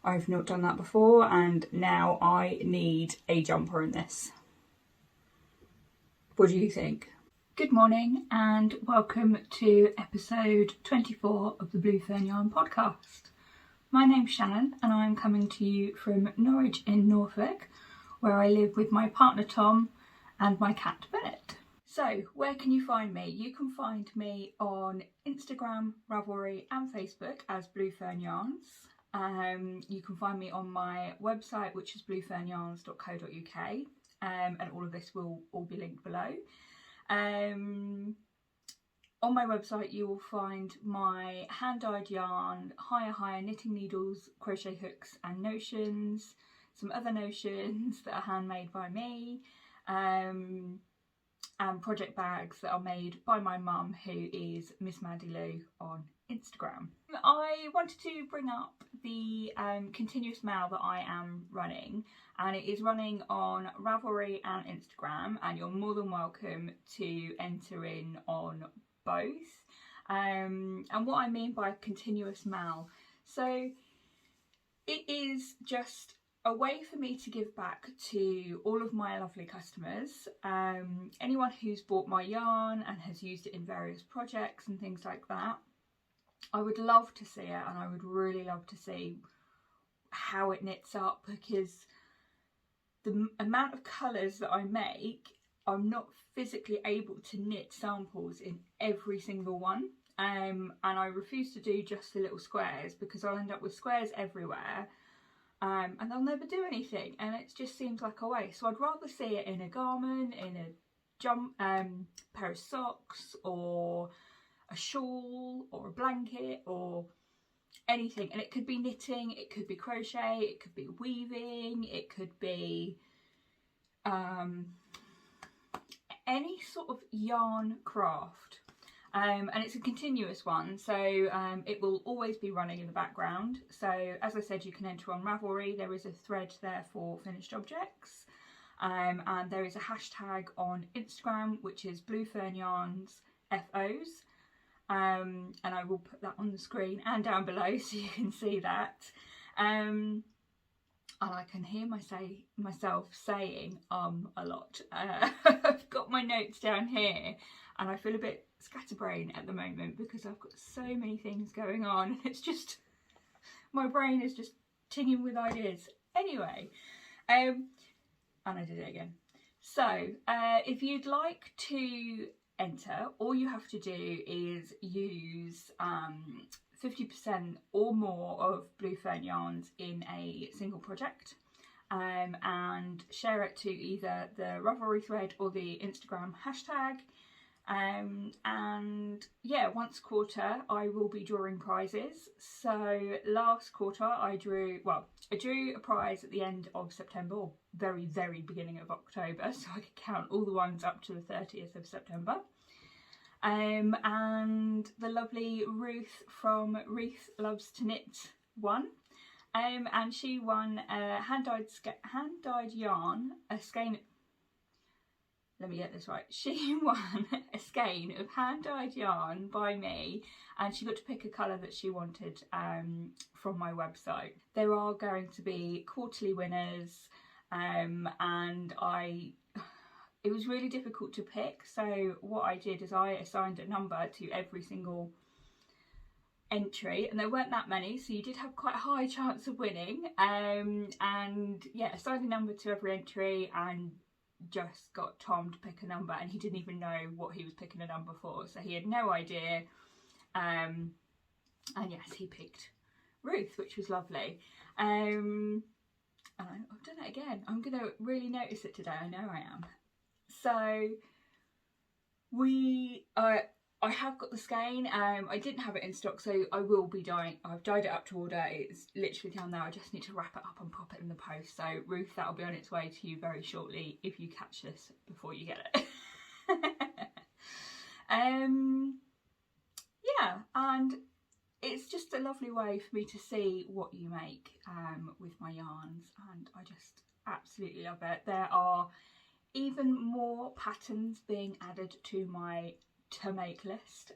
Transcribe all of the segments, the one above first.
I've not done that before, and now I need a jumper in this. What do you think? Good morning and welcome to episode 24 of the Blue Fern Yarn Podcast. My name's Shannon and I'm coming to you from Norwich in Norfolk, where I live with my partner Tom and my cat Bennett. So where can you find me? You can find me on Instagram, Ravelry and Facebook as Blue Fern Yarns. You can find me on my website, which is bluefernyarns.co.uk, and all of this will all be linked below. On my website you will find my hand-dyed yarn, higher knitting needles, crochet hooks and notions, some other notions that are handmade by me, and project bags that are made by my mum, who is Miss Mandy Lou on Instagram. I wanted to bring up the continuous mail that I am running, and it is running on Ravelry and Instagram, and you're more than welcome to enter in on both. And what I mean by continuous mail, so it is just a way for me to give back to all of my lovely customers, anyone who's bought my yarn and has used it in various projects and things like that. I would love to see it, and I would really love to see how it knits up, because the amount of colours that I make, I'm not physically able to knit samples in every single one, and I refuse to do just the little squares because I'll end up with squares everywhere. And they'll never do anything, and it just seems like a waste. So I'd rather see it in a garment, in a pair of socks, or a shawl, or a blanket, or anything. And it could be knitting, it could be crochet, it could be weaving, it could be any sort of yarn craft. And it's a continuous one, so it will always be running in the background. So as I said, you can enter on Ravelry. There is a thread there for finished objects, and there is a hashtag on Instagram, which is Blue Fern Yarns FOs, and I will put that on the screen and down below so you can see that. And I can hear myself saying a lot. I've got my notes down here, and I feel a bit scatterbrain at the moment because I've got so many things going on, and it's just, my brain is just tinging with ideas. Anyway, and I did it again. So if you'd like to enter, all you have to do is use 50% or more of Blue Fern Yarns in a single project, and share it to either the Ravelry thread or the Instagram hashtag. And yeah, once a quarter I will be drawing prizes. So last quarter I drew a prize at the end of September, or very beginning of October, so I could count all the ones up to the 30th of September. And the lovely Ruth from Ruth Loves to Knit won, and she won a hand-dyed yarn, a skein. Let me get this right. She won a skein of hand-dyed yarn by me, and she got to pick a colour that she wanted from my website. There are going to be quarterly winners, and it was really difficult to pick. So what I did is I assigned a number to every single entry, and there weren't that many, so you did have quite a high chance of winning. And yeah, assigned a number to every entry, and just got Tom to pick a number, and he didn't even know what he was picking a number for, so he had no idea. And yes, he picked Ruth, which was lovely. And I've done it again. I'm gonna really notice it today, I know I am. So I have got the skein. I didn't have it in stock, so I will be dyeing. I've dyed it up to order. It's literally down there. I just need to wrap it up and pop it in the post. So Ruth, that'll be on its way to you very shortly if you catch this before you get it. Yeah, and it's just a lovely way for me to see what you make with my yarns, and I just absolutely love it. There are even more patterns being added to my to make list,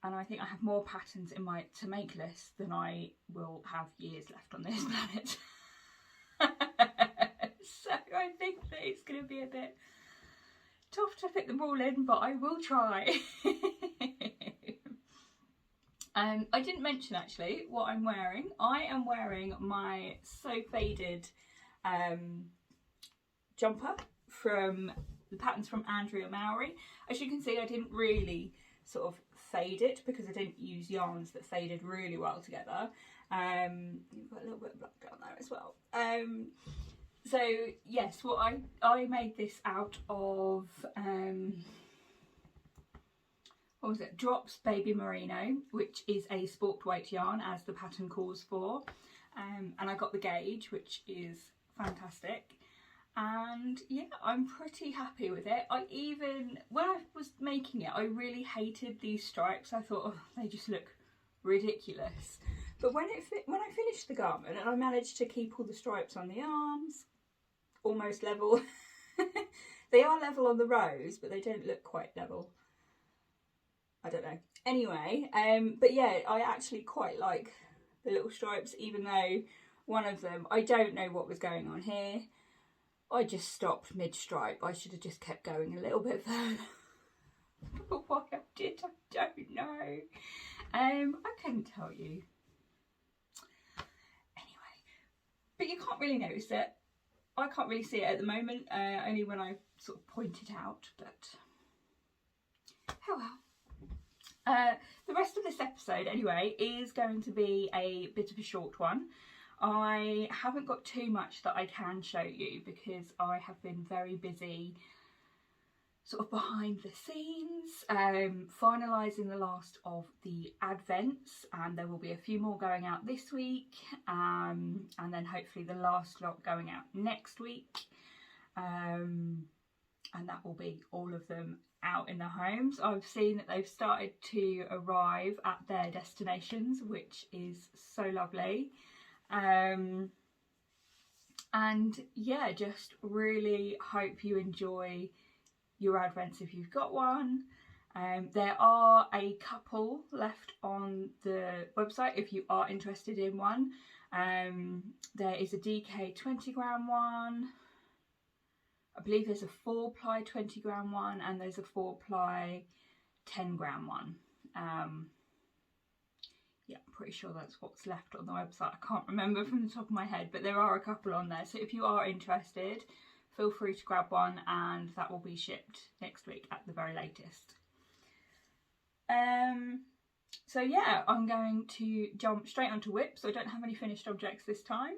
and I think I have more patterns in my to make list than I will have years left on this planet. So I think that it's going to be a bit tough to fit them all in, but I will try. I didn't mention actually what I'm wearing. I am wearing my So Faded jumper from the patterns from Andrea Mowry. As you can see, I didn't really sort of fade it because I didn't use yarns that faded really well together. You've got a little bit of black down there as well. So yes, what I made this out of what was it? Drops Baby Merino, which is a sport weight yarn as the pattern calls for, and I got the gauge, which is fantastic. And yeah, I'm pretty happy with it. When I was making it, I really hated these stripes. I thought, oh, they just look ridiculous. But when I finished the garment and I managed to keep all the stripes on the arms almost level, they are level on the rows, but they don't look quite level. I don't know. Anyway, but yeah, I actually quite like the little stripes, even though one of them, I don't know what was going on here. I just stopped mid-stripe. I should have just kept going a little bit further. But why I did, I don't know. I couldn't tell you. Anyway, but you can't really notice it. I can't really see it at the moment, only when I sort of point it out, but oh well. The rest of this episode, anyway, is going to be a bit of a short one. I haven't got too much that I can show you because I have been very busy sort of behind the scenes, finalising the last of the advents, and there will be a few more going out this week, and then hopefully the last lot going out next week, and that will be all of them out in the homes. I've seen that they've started to arrive at their destinations, which is so lovely. And yeah, just really hope you enjoy your advents if you've got one. There are a couple left on the website if you are interested in one. There is a DK 20 gram one. I believe there's a 4-ply 20 gram one, and there's a 4-ply 10 gram one. Yeah, I'm pretty sure that's what's left on the website. I can't remember from the top of my head, but there are a couple on there. So if you are interested, feel free to grab one, and that will be shipped next week at the very latest. So yeah, I'm going to jump straight onto whips. I don't have any finished objects this time.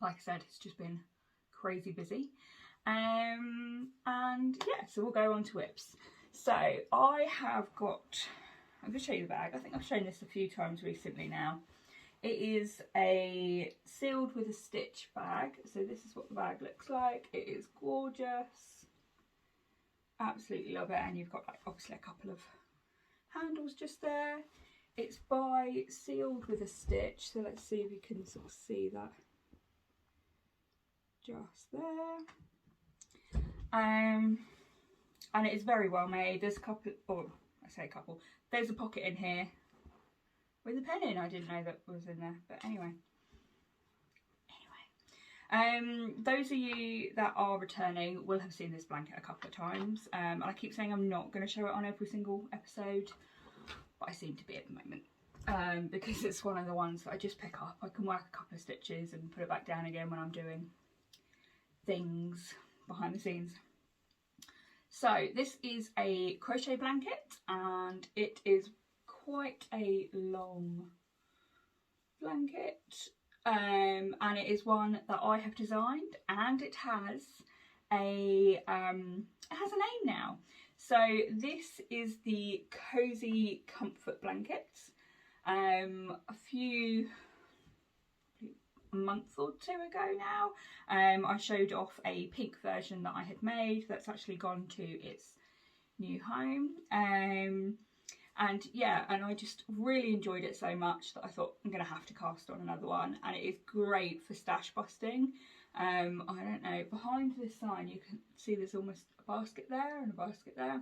Like I said, it's just been crazy busy. And yeah, so we'll go on to whips. So I have got, I'm going to show you the bag. I think I've shown this a few times recently now. It is a sealed with a stitch bag. So this is what the bag looks like. It is gorgeous. Absolutely love it. And you've got like obviously a couple of handles just there. It's by Sealed with a Stitch. So let's see if you can sort of see that just there. And it is very well made. There's a couple, or I say a couple, there's a pocket in here with a pen in. I didn't know that was in there, but anyway. Those of you that are returning will have seen this blanket a couple of times, and I keep saying I'm not going to show it on every single episode, but I seem to be at the moment, because it's one of the ones that I just pick up. I can work a couple of stitches and put it back down again when I'm doing things behind the scenes. So this is a crochet blanket, and it is quite a long blanket, and it is one that I have designed, and it has a name now. So this is the Cozy Comfort Blanket. A month or two ago now, I showed off a pink version that I had made that's actually gone to its new home, and yeah, and I just really enjoyed it so much that I thought I'm gonna have to cast on another one, and it is great for stash busting. I don't know, behind this sign you can see there's almost a basket there and a basket there.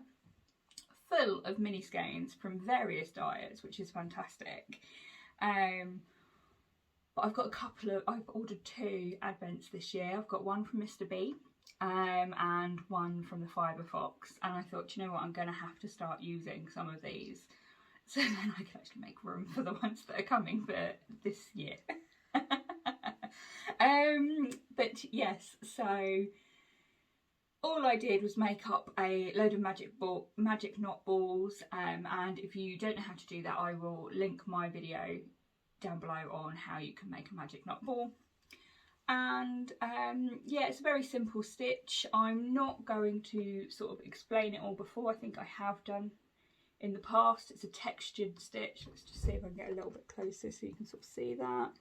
full of mini skeins from various dyers, which is fantastic. But I've got I've ordered 2 advents this year. I've got one from Mr. B and one from the Fibre Fox, and I thought, you know what, I'm going to have to start using some of these so then I can actually make room for the ones that are coming for this year. But yes, so all I did was make up a load of magic knot balls, and if you don't know how to do that, I will link my video down below on how you can make a magic knot ball. And yeah, it's a very simple stitch. I'm not going to sort of explain it all before. I think I have done in the past. It's a textured stitch. Let's just see if I can get a little bit closer so you can sort of see that.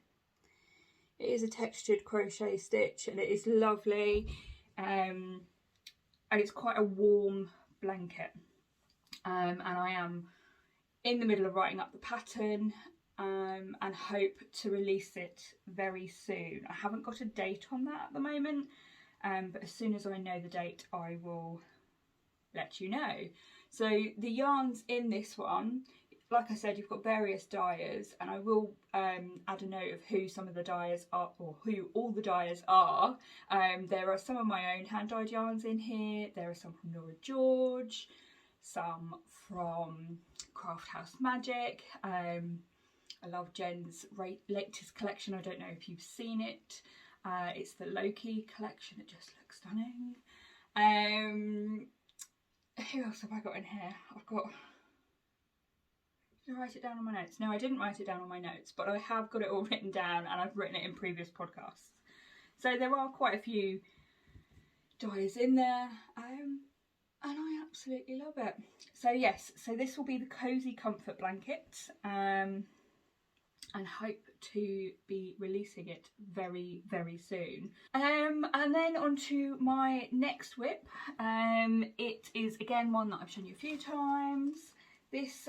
It is a textured crochet stitch, and it is lovely, and it's quite a warm blanket, and I am in the middle of writing up the pattern, and hope to release it very soon. I haven't got a date on that at the moment, but as soon as I know the date I will let you know. So the yarns in this one, like I said, you've got various dyers, and I will add a note of who some of the dyers are, or who all the dyers are. There are some of my own hand-dyed yarns in here. There are some from Laura George, some from Craft House Magic. I love Jen's latest collection. I don't know if you've seen it. It's the Loki collection. It just looks stunning. Who else have I got in here? Did I write it down on my notes? No, I didn't write it down on my notes, but I have got it all written down, and I've written it in previous podcasts. So there are quite a few dyers in there, and I absolutely love it. So yes, so this will be the Cozy Comfort Blanket, and hope to be releasing it very, very soon. And then on to my next whip. It is again one that I've shown you a few times. This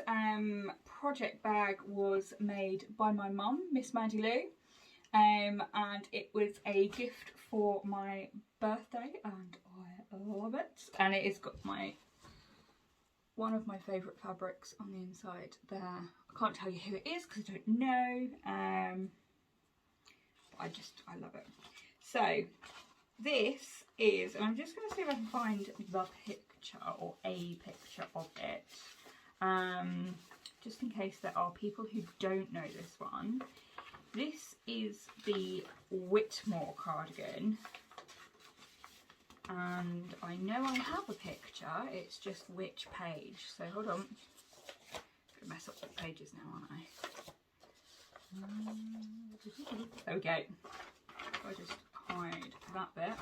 project bag was made by my mum, Miss Mandy Lou, and it was a gift for my birthday, and I love it. And it has got one of my favourite fabrics on the inside there. I can't tell you who it is because I don't know, but I love it. So this is, and I'm just going to see if I can find the picture or a picture of it, just in case there are people who don't know this one. This is the Whitmoor cardigan, and I know I have a picture, it's just which page. So hold on, gonna mess up the pages now, aren't I? There we go. I just hide that bit.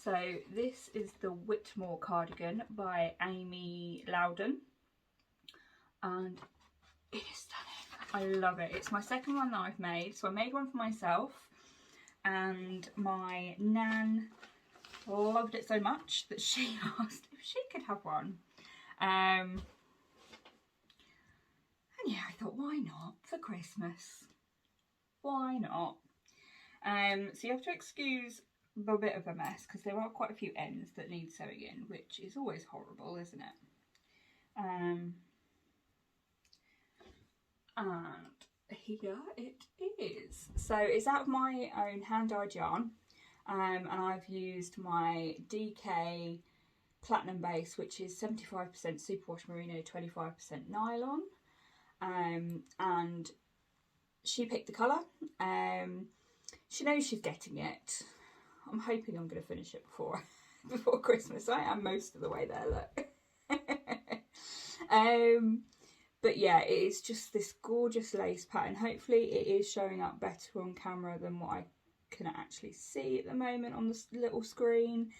So this is the Whitmoor cardigan by Amy Loudon, and it is stunning. I love it. It's my second one that I've made. So I made one for myself, and my nan loved it so much that she asked if she could have one. And yeah, I thought, why not for Christmas? Why not? So you have to excuse the bit of a mess because there are quite a few ends that need sewing in, which is always horrible, isn't it? And here it is. So it's out of my own hand-dyed yarn, and I've used my DK Platinum base, which is 75% superwash merino, 25% nylon, and she picked the colour. She knows she's getting it. I'm hoping I'm going to finish it before Christmas. I am most of the way there, look. But yeah, it is just this gorgeous lace pattern. Hopefully it is showing up better on camera than what I can actually see at the moment on this little screen.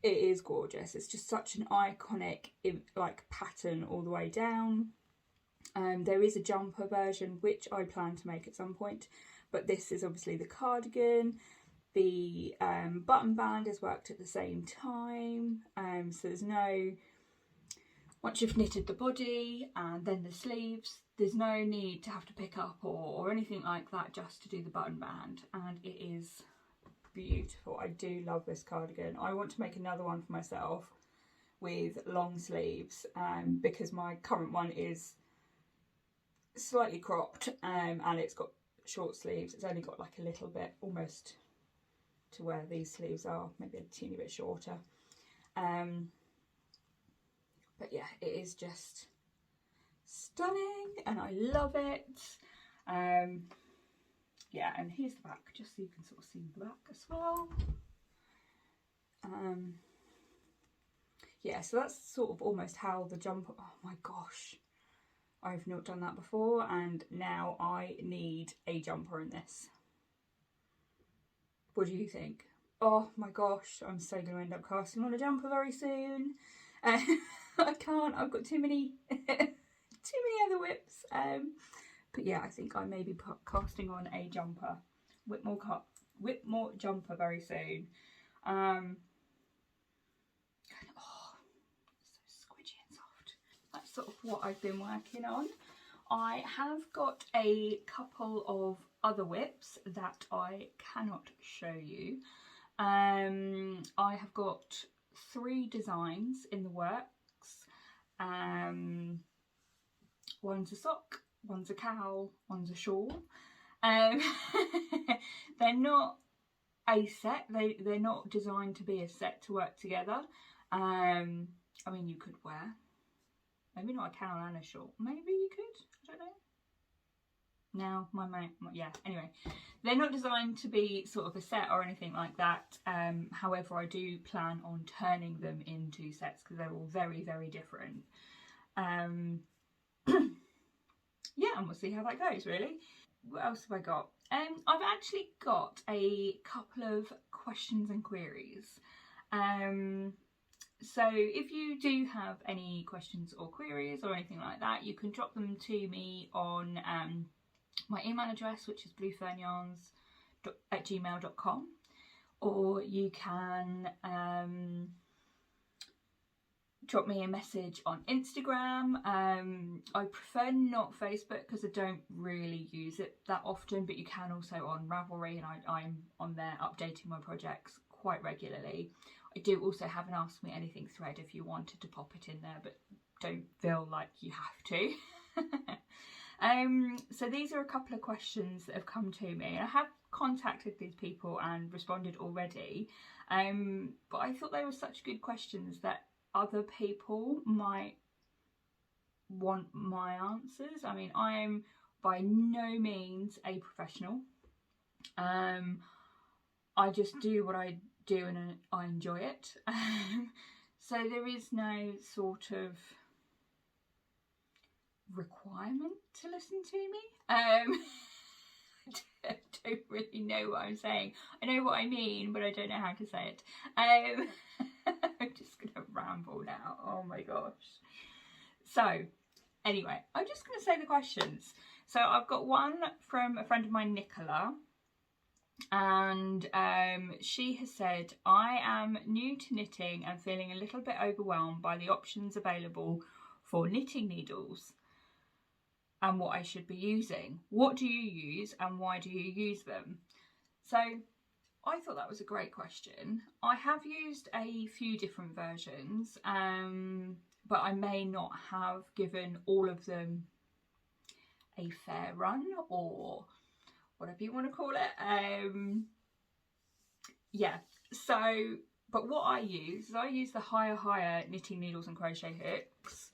It is gorgeous. It's just such an iconic like pattern all the way down. There is a jumper version which I plan to make at some point, but this is obviously the cardigan. The button band is worked at the same time, so there's no, once you've knitted the body and then the sleeves, there's no need to have to pick up or anything like that just to do the button band, and it is beautiful. I do love this cardigan. I want to make another one for myself, with long sleeves, because my current one is slightly cropped, and it's got short sleeves. It's only got like a little bit, almost to where these sleeves are, maybe a teeny bit shorter. But yeah, it is just stunning and I love it. Yeah, and here's the back, just so you can sort of see the back as well. Yeah, so that's sort of almost how the jumper, oh my gosh, I've not done that before, and now I need a jumper in this. What do you think? Oh my gosh, I'm so going to end up casting on a jumper very soon. I can't, I've got too many other whips. But yeah, I think I may be casting on a jumper, Whitmoor jumper very soon. Oh, so squidgy and soft. That's sort of what I've been working on. I have got a couple of other whips that I cannot show you. I have got 3 designs in the works. One's a sock, one's a cowl, one's a shawl. They're not a set, they're not designed to be a set to work together. I mean, you could wear, maybe not a cowl and a shawl, maybe you could, I don't know. Now, yeah, anyway, they're not designed to be sort of a set or anything like that. However, I do plan on turning them into sets because they're all very, very different. Yeah, and we'll see how that goes, really. What else have I got? I've actually got a couple of questions and queries. So if you do have any questions or queries or anything like that, you can drop them to me on my email address, which is bluefernYarns@gmail.com, or you can drop me a message on Instagram. I prefer not Facebook because I don't really use it that often, but you can also on Ravelry, and I'm on there updating my projects quite regularly. I do also have an Ask Me Anything thread if you wanted to pop it in there, but don't feel like you have to. So these are a couple of questions that have come to me. I have contacted these people and responded already, but I thought they were such good questions that other people might want my answers. I mean, I am by no means a professional. I just do what I do and I enjoy it. So there is no sort of requirement to listen to me. I don't really know what I'm saying. I know what I mean, but I don't know how to say it. I'm just gonna ramble now. Oh my gosh. So anyway, I'm just gonna say the questions. So I've got one from a friend of mine, Nicola, and she has said, I am new to knitting and feeling a little bit overwhelmed by the options available for knitting needles and what I should be using. What do you use and why do you use them? So I thought that was a great question. I have used a few different versions, but I may not have given all of them a fair run, or whatever you want to call it. Yeah, so, but what I use is I use the higher knitting needles and crochet hooks.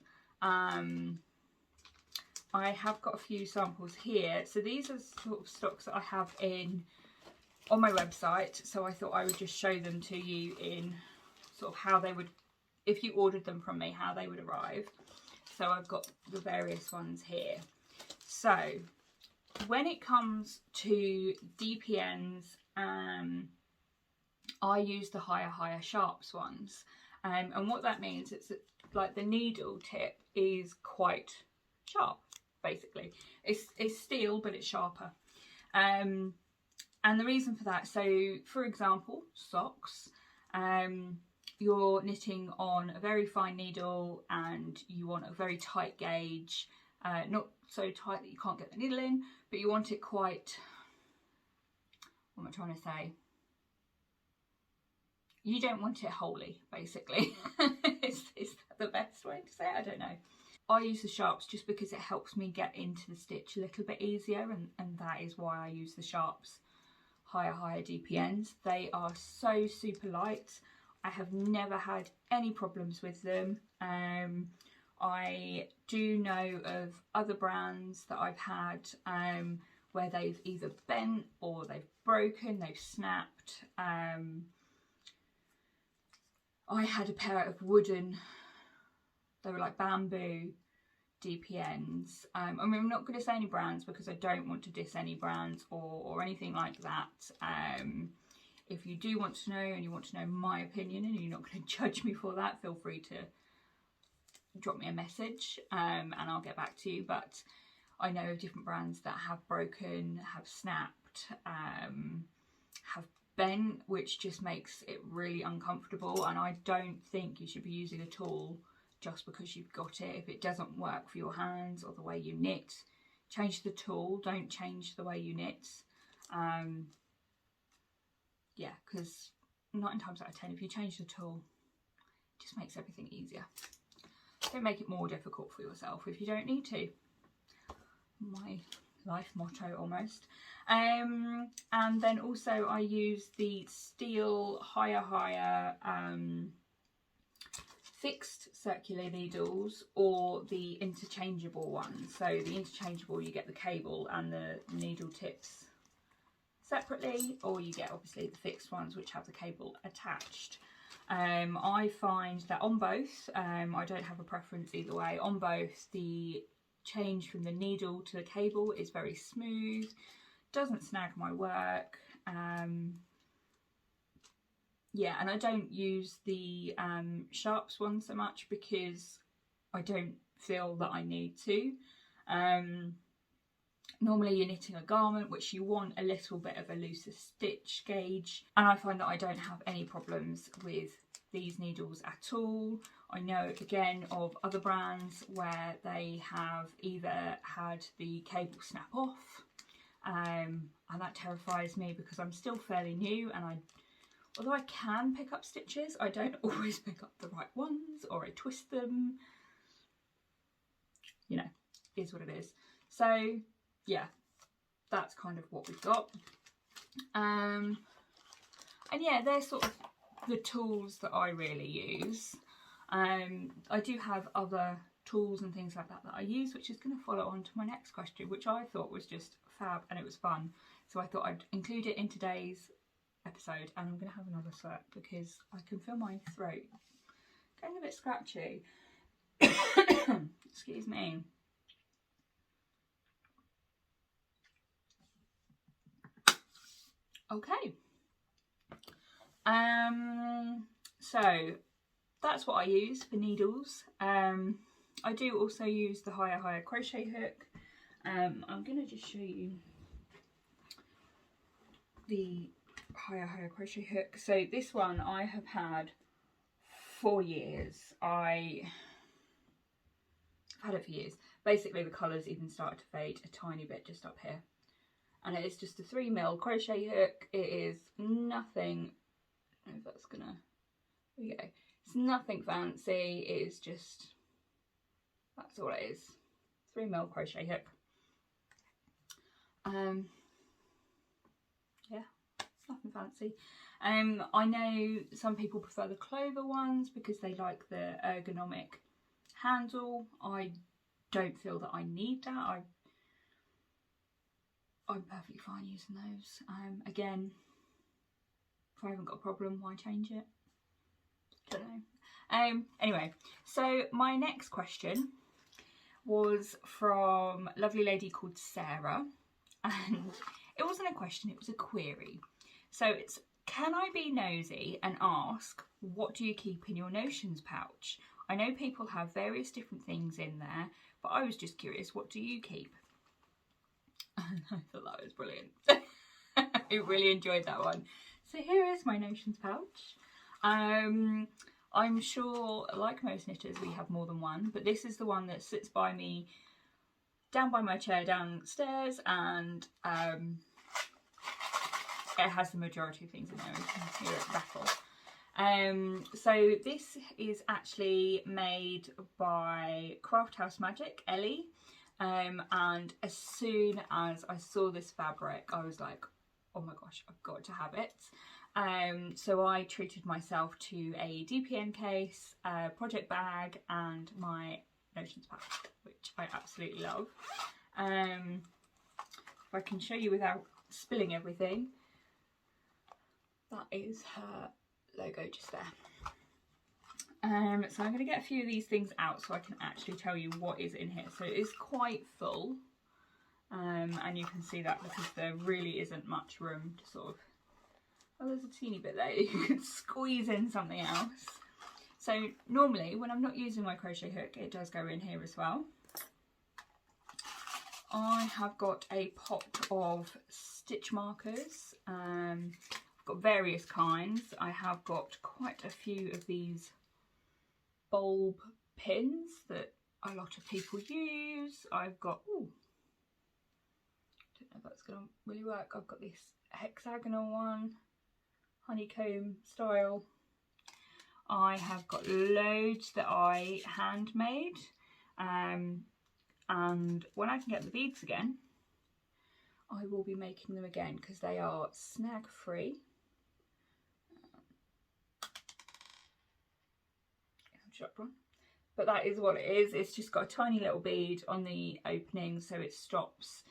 I have got a few samples here. So these are sort of stocks that I have on my website. So I thought I would just show them to you in sort of how they would, if you ordered them from me, how they would arrive. So I've got the various ones here. So when it comes to DPNs, I use the higher sharps ones. And what that means is that like the needle tip is quite sharp. Basically, it's steel, but it's sharper. And the reason for that, so for example, socks, you're knitting on a very fine needle and you want a very tight gauge, not so tight that you can't get the needle in, but you want it quite, what am I trying to say? You don't want it wholly, basically. It's the best way to say it? I don't know. I use the sharps just because it helps me get into the stitch a little bit easier, and that is why I use the sharps higher DPNs. They are so super light. I have never had any problems with them. I do know of other brands that I've had where they've either bent or they've broken, they've snapped. I had a pair of wooden, they were like bamboo DPNs. I mean, I'm not going to say any brands because I don't want to diss any brands or anything like that. If you do want to know and you want to know my opinion and you're not going to judge me for that, feel free to drop me a message and I'll get back to you. But I know of different brands that have broken, have snapped, have bent, which just makes it really uncomfortable, and I don't think you should be using a tool just because you've got it. If it doesn't work for your hands or the way you knit, change the tool, don't change the way you knit. Yeah, because 9 times out of 10, if you change the tool, it just makes everything easier. Don't make it more difficult for yourself if you don't need to. My life motto almost. And then also I use the steel higher fixed circular needles or the interchangeable ones. So the interchangeable, you get the cable and the needle tips separately, or you get obviously the fixed ones which have the cable attached. I find that on both, I don't have a preference either way, on both the change from the needle to the cable is very smooth, doesn't snag my work. Yeah, and I don't use the sharps one so much because I don't feel that I need to. Normally you're knitting a garment which you want a little bit of a looser stitch gauge, and I find that I don't have any problems with these needles at all. I know again of other brands where they have either had the cable snap off, and that terrifies me because I'm still fairly new, and although I can pick up stitches, I don't always pick up the right ones, or I twist them. You know, is what it is. So yeah, that's kind of what we've got. And yeah, they're sort of the tools that I really use. I do have other tools and things like that I use, which is going to follow on to my next question, which I thought was just fab and it was fun. So I thought I'd include it in today's episode, and I'm going to have another slurp because I can feel my throat getting a bit scratchy. Excuse me. Okay. So that's what I use for needles. I do also use the higher crochet hook. I'm going to just show you the higher crochet hook. So this one I have had for years. I've had it for years. Basically the colours even started to fade a tiny bit just up here. And it is just a 3mm crochet hook. It is nothing, I don't know if that's gonna, there we go. It's nothing fancy, it is just, that's all it is. 3mm crochet hook. Yeah, nothing fancy. I know some people prefer the clover ones because they like the ergonomic handle. I don't feel that I need that. I'm perfectly fine using those. Again, if I haven't got a problem, why change it? Don't know. Anyway, so my next question was from a lovely lady called Sarah, and it wasn't a question, it was a query. So it's, can I be nosy and ask, what do you keep in your notions pouch? I know people have various different things in there, but I was just curious, what do you keep? And I thought that was brilliant. I really enjoyed that one. So here is my notions pouch. I'm sure, like most knitters, we have more than one, but this is the one that sits by me, down by my chair downstairs, and it has the majority of things in there, as you can hear it rattle. So this is actually made by Craft House Magic, Ellie. And as soon as I saw this fabric, I was like, oh my gosh, I've got to have it. So I treated myself to a DPN case, a project bag, and my notions pack, which I absolutely love. If I can show you without spilling everything, that is her logo just there. So I'm going to get a few of these things out so I can actually tell you what is in here. So it is quite full, and you can see that because there really isn't much room to sort of, oh, there's a teeny bit there, you can squeeze in something else. So normally when I'm not using my crochet hook, it does go in here as well. I have got a pot of stitch markers. I've got various kinds. I have got quite a few of these bulb pins that a lot of people use. I've got, ooh, don't know if that's going to really work. I've got this hexagonal one, honeycomb style. I have got loads that I handmade, and when I can get the beads again, I will be making them again because they are snag free. One. But that is what it is. It's just got a tiny little bead on the opening so it stops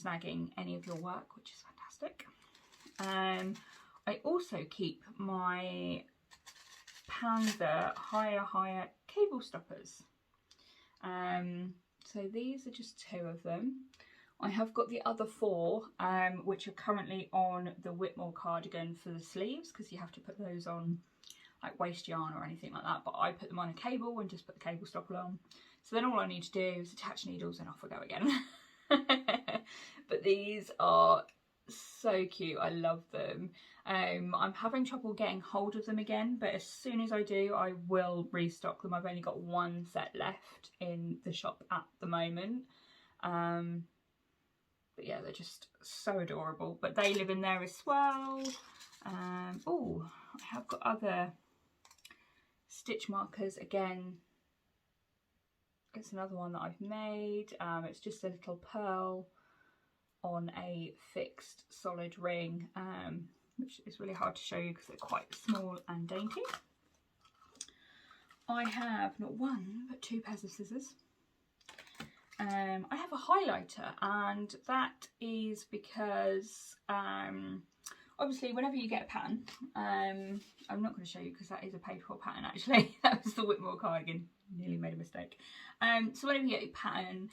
snagging any of your work, which is fantastic. I also keep my Panda higher cable stoppers. So these are just 2 of them. I have got the other 4 which are currently on the Whitmoor cardigan for the sleeves, because you have to put those on like waste yarn or anything like that, but I put them on a cable and just put the cable stopper on. So then all I need to do is attach needles and off I go again. But these are so cute, I love them. I'm having trouble getting hold of them again, but as soon as I do, I will restock them. I've only got 1 set left in the shop at the moment. But yeah, they're just so adorable, but they live in there as well. Oh, I have got other stitch markers again. It's another one that I've made. It's just a little pearl on a fixed solid ring, which is really hard to show you because they're quite small and dainty. I have not 1 but 2 pairs of scissors. I have a highlighter, and that is because obviously whenever you get a pattern, I'm not going to show you because that is a paid for pattern actually. That was the Whitmoor cardigan, nearly made a mistake. So whenever you get a pattern,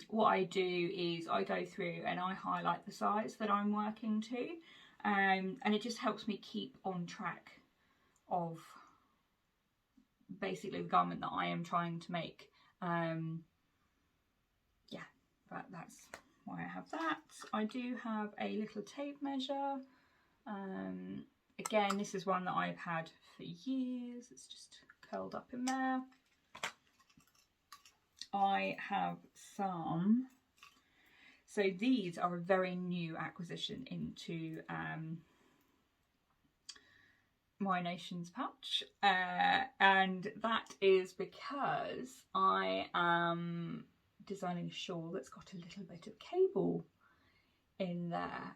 what I do is I go through and I highlight the size that I'm working to, and it just helps me keep on track of basically the garment that I am trying to make. Yeah, but that's why I have that. I do have a little tape measure. Again, this is one that I've had for years. It's just curled up in there. I have some, so these are a very new acquisition into my Nations pouch, and that is because I am designing a shawl that's got a little bit of cable in there.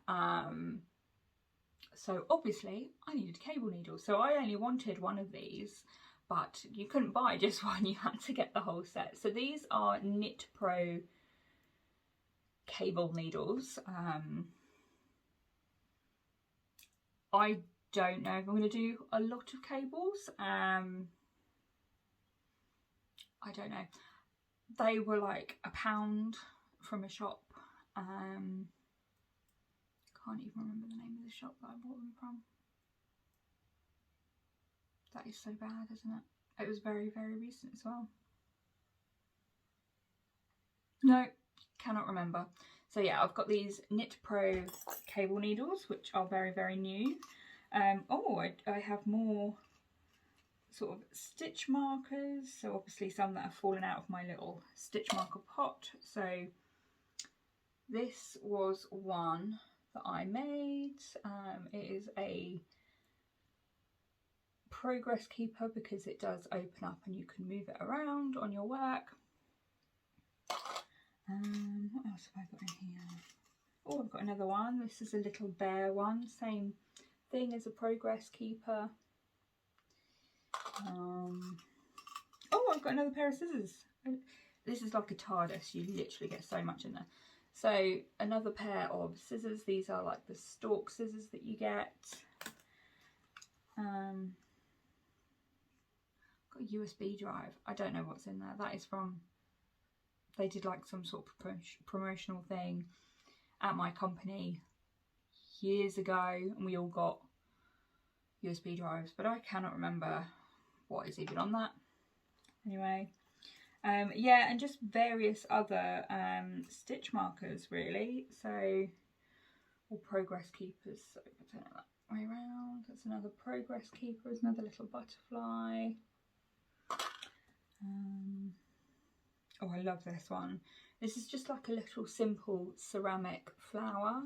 So obviously I needed cable needles, so I only wanted 1 of these, but you couldn't buy just 1, you had to get the whole set. So these are Knit Pro cable needles. I don't know if I'm going to do a lot of cables. I don't know. They were like £1 from a shop. Can't even remember the name of the shop that I bought them from. That is so bad, isn't it? It was very, very recent as well. No, cannot remember. So yeah, I've got these Knit Pro cable needles, which are very, very new. Oh, I have more sort of stitch markers. So obviously some that have fallen out of my little stitch marker pot. So this was one that I made. It is a progress keeper because it does open up and you can move it around on your work. What else have I got in here? Oh, I've got another one. This is a little bear one, same thing as a progress keeper. Oh, I've got another pair of scissors. This is like a TARDIS, you literally get so much in there. So another pair of scissors. These are like the stalk scissors that you get. Got a USB drive. I don't know what's in there. That is from, they did like some sort of promotional thing at my company years ago, and we all got USB drives, but I cannot remember what is even on that. Anyway, yeah, and just various other stitch markers really. So, or progress keepers. So if I turn it that way around, that's another progress keeper. There's another little butterfly. Oh, I love this one. This is just like a little simple ceramic flower.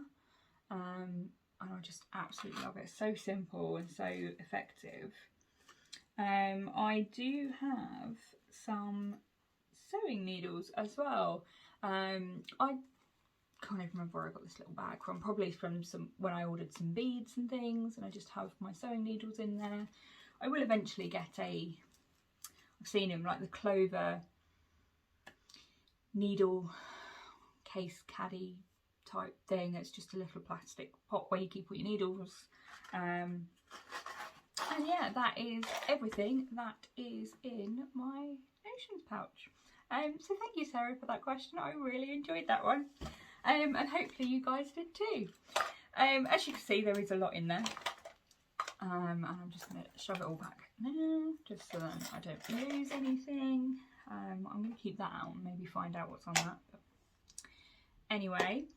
And I just absolutely love it. It's so simple and so effective. I do have some sewing needles as well. I can't even remember where I got this little bag from. Probably from when I ordered some beads and things, and I just have my sewing needles in there. I will eventually get I've seen them like the clover needle case caddy type thing. It's just a little plastic pot where you keep all your needles. And yeah, that is everything that is in my notions pouch. So thank you, Sarah, for that question. I really enjoyed that one. And hopefully you guys did too. As you can see, there is a lot in there. And I'm just going to shove it all back now, just so that I don't lose anything. I'm going to keep that out and maybe find out what's on that. But anyway,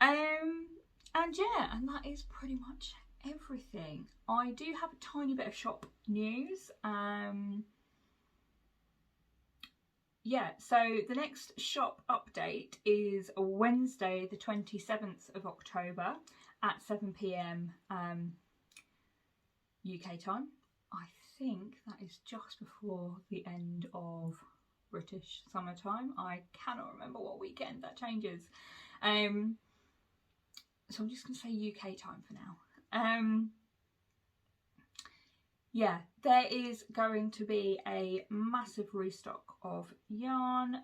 and yeah, and that is pretty much everything. I do have a tiny bit of shop news. Yeah, so the next shop update is Wednesday the 27th of October at 7 PM UK time. I think that is just before the end of British summertime. I cannot remember what weekend that changes. So I'm just going to say UK time for now. Yeah, there is going to be a massive restock of yarn.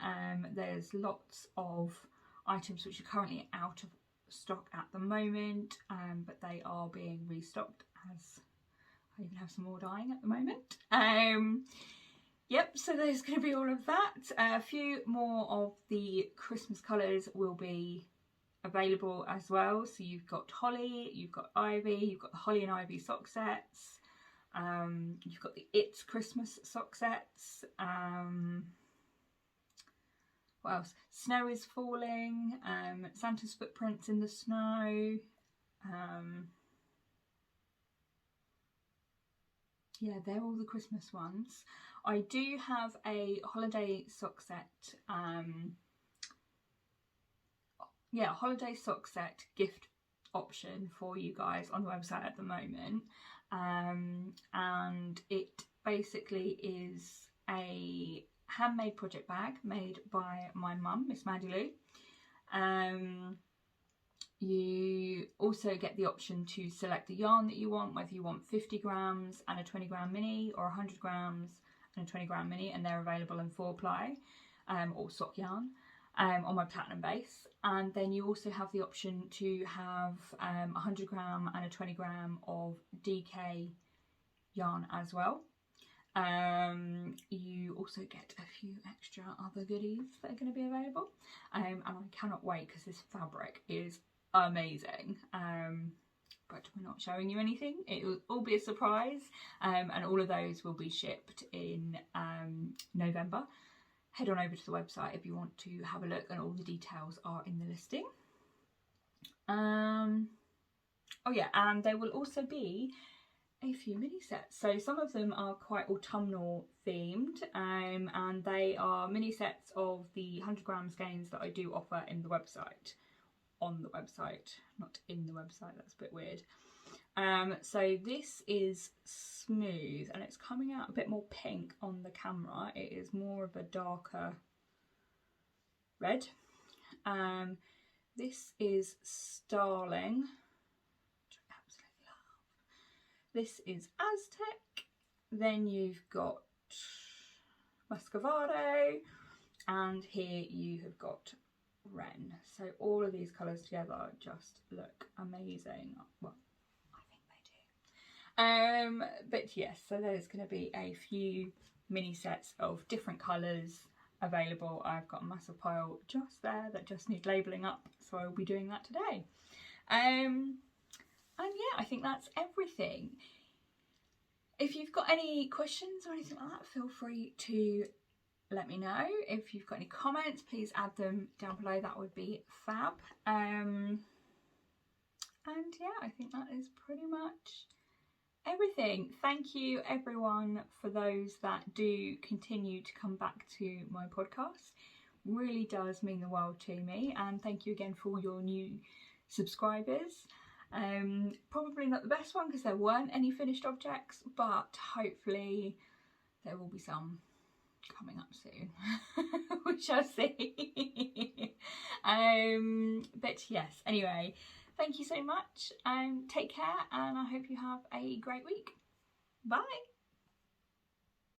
There's lots of items which are currently out of stock at the moment, but they are being restocked as I even have some more dyeing at the moment. Yep, so there's going to be all of that. A few more of the Christmas colours will be available as well. So you've got holly, you've got ivy, you've got the holly and ivy sock sets. You've got the It's Christmas sock sets. What else? Snow is falling. Santa's footprints in the snow. Yeah, they're all the Christmas ones. I do have a holiday sock set. Yeah, holiday sock set gift option for you guys on the website at the moment. And it basically is a handmade project bag made by my mum, Miss Maddie Lou. You also get the option to select the yarn that you want, whether you want 50 grams and a 20 gram mini or 100 grams and a 20 gram mini, and they're available in 4-ply or sock yarn on my platinum base. And then you also have the option to have 100 gram and a 20 gram of DK yarn as well. You also get a few extra other goodies that are going to be available, and I cannot wait because this fabric is amazing. But we're not showing you anything. It will all be a surprise, and all of those will be shipped in November. Head on over to the website if you want to have a look, and all the details are in the listing. Oh yeah, and there will also be a few mini sets. So some of them are quite autumnal themed, and they are mini sets of the 100 gram skeins that I do offer in the website. On the website, not in the website, that's a bit weird. So this is smooth and it's coming out a bit more pink on the camera. It is more of a darker red. This is Starling, which I absolutely love. This is Aztec. Then you've got Muscovado, and here you have got Wren. So all of these colours together just look amazing. Well, I think they do. But yes, so there's going to be a few mini sets of different colours available. I've got a massive pile just there that just need labelling up, so I'll be doing that today. And yeah, I think that's everything. If you've got any questions or anything like that, feel free to let me know. If you've got any comments, please add them down below. That would be fab. And yeah, I think that is pretty much everything. Thank you everyone for those that do continue to come back to my podcast. Really does mean the world to me, and thank you again for all your new subscribers. Probably not the best one because there weren't any finished objects, but hopefully there will be some coming up soon. We shall see. But yes, anyway, thank you so much, take care, and I hope you have a great week. Bye.